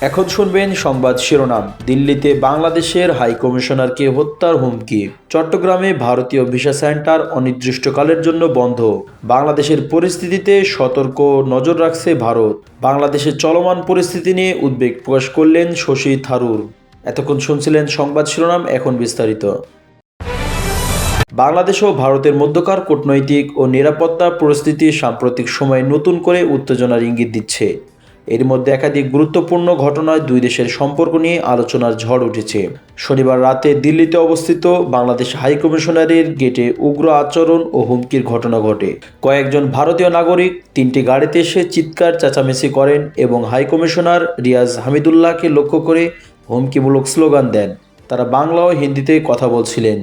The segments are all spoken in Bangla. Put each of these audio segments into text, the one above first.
এখন শুনবেন সংবাদ শিরোনাম। দিল্লিতে বাংলাদেশের হাই কমিশনারকে হত্যার হুমকি। চট্টগ্রামে ভারতীয় ভিসা সেন্টার অনির্দিষ্টকালের জন্য বন্ধ। বাংলাদেশের পরিস্থিতিতে সতর্ক নজর রাখছে ভারত। বাংলাদেশের চলমান পরিস্থিতি নিয়ে উদ্বেগ প্রকাশ করলেন শশী থারুর। এতক্ষণ শুনছিলেন সংবাদ শিরোনাম, এখন বিস্তারিত। বাংলাদেশ ও ভারতের মধ্যকার কূটনৈতিক ও নিরাপত্তা পরিস্থিতি সাম্প্রতিক সময়ে নতুন করে উত্তেজনার ইঙ্গিত দিচ্ছে। এর মধ্যে একাধিক গুরুত্বপূর্ণ ঘটনায় দুই দেশের সম্পর্ক নিয়ে আলোচনার ঝড় উঠেছে। শনিবার রাতে দিল্লিতে অবস্থিত বাংলাদেশ হাই কমিশনারের গেটে উগ্র আচরণ ও হুমকির ঘটনা ঘটে। কয়েকজন ভারতীয় নাগরিক তিনটি গাড়িতে এসে চিৎকার চেঁচামেচি করেন এবং হাই কমিশনার রিয়াজ হামিদুল্লাহকে লক্ষ্য করে হুমকিমূলক স্লোগান দেন। তারা বাংলা ও হিন্দিতে কথা বলছিলেন।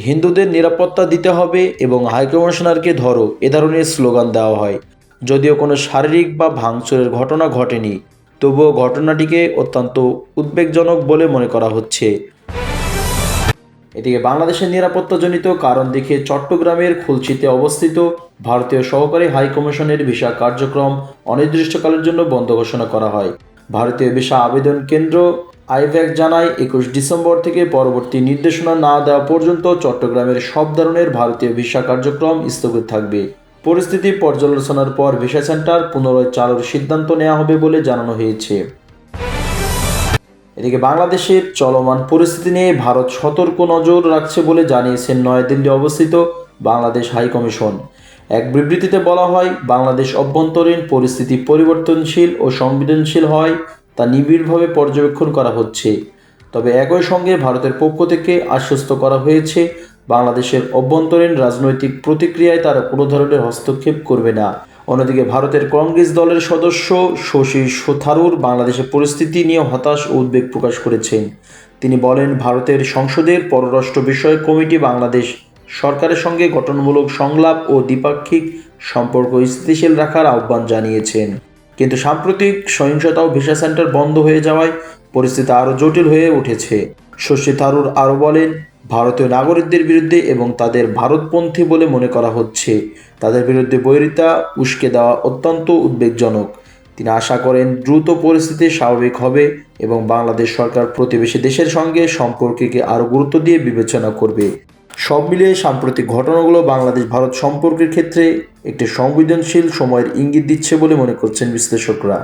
হিন্দুদের নিরাপত্তা দিতে হবে এবং হাইকমিশনারকে ধরো, এ ধরনের স্লোগান দেওয়া হয়। যদিও কোনো শারীরিক বা ভাঙচুরের ঘটনা ঘটেনি, তবুও ঘটনাটিকে অত্যন্ত উদ্বেগজনক বলে মনে করা হচ্ছে। এদিকে বাংলাদেশের নিরাপত্তাজনিত কারণ দেখে চট্টগ্রামের খুলশীতে অবস্থিত ভারতীয় সহকারী হাই কমিশনের ভিসা কার্যক্রম অনির্দিষ্টকালের জন্য বন্ধ ঘোষণা করা হয়। ভারতীয় ভিসা আবেদন কেন্দ্র আইভ্যাক জানায় 21 ডিসেম্বর থেকে পরবর্তী নির্দেশনা না দেওয়া পর্যন্ত চট্টগ্রামের সব ধরনের ভারতীয় ভিসা কার্যক্রম স্থগিত থাকবে। পরিস্থিতি পর্যালোচনার পর ভিসা সেন্টার পুনরায় চালুর সিদ্ধান্ত নেওয়া হবে বলে জানানো হয়েছে। এদিকে বাংলাদেশের চলমান পরিস্থিতি নিয়ে ভারত সতর্ক নজর রাখছে বলে জানিয়েছেন নয়াদিল্লি অবস্থিত বাংলাদেশ হাই কমিশন। এক বিবৃতিতে বলা হয়, বাংলাদেশ অভ্যন্তরীণ পরিস্থিতি পরিবর্তনশীল ও সংবেদনশীল হয় তা নিবিড়ভাবে পর্যবেক্ষণ করা হচ্ছে। তবে একই সঙ্গে ভারতের পক্ষ থেকে আশ্বস্ত করা হয়েছে, বাংলাদেশের অভ্যন্তরীণ রাজনৈতিক প্রতিক্রিয়ায় তারা কোনো ধরনের হস্তক্ষেপ করবে না। অন্যদিকে ভারতের কংগ্রেস দলের সদস্য শশী থারুর বাংলাদেশের পরিস্থিতি নিয়ে হতাশ ও উদ্বেগ প্রকাশ করেছেন। তিনি বলেন, ভারতের সংসদের পররাষ্ট্র বিষয়ক কমিটি বাংলাদেশ সরকারের সঙ্গে গঠনমূলক সংলাপ ও দ্বিপাক্ষিক সম্পর্ক স্থিতিশীল রাখার আহ্বান জানিয়েছেন। কিন্তু সাম্প্রতিক সহিংসতা ও ভিসা সেন্টার বন্ধ হয়ে যাওয়ায় পরিস্থিতি আরও জটিল হয়ে উঠেছে। শশী থারুর আরও বলেন, ভারতীয় নাগরিকদের বিরুদ্ধে এবং তাদের ভারতপন্থী বলে মনে করা হচ্ছে। তাদের বিরুদ্ধে বৈরিতা উস্কে দেওয়া অত্যন্ত উদ্বেগজনক। তিনি আশা করেন দ্রুত পরিস্থিতি স্বাভাবিক হবে এবং বাংলাদেশ সরকার প্রতিবেশী দেশের সঙ্গে সম্পর্ককে আরও গুরুত্ব দিয়ে বিবেচনা করবে। সব মিলিয়ে সাম্প্রতিক ঘটনাগুলো বাংলাদেশ ভারত সম্পর্কের ক্ষেত্রে একটি সংবেদনশীল সময়ের ইঙ্গিত দিচ্ছে বলে মনে করছেন বিশ্লেষকরা।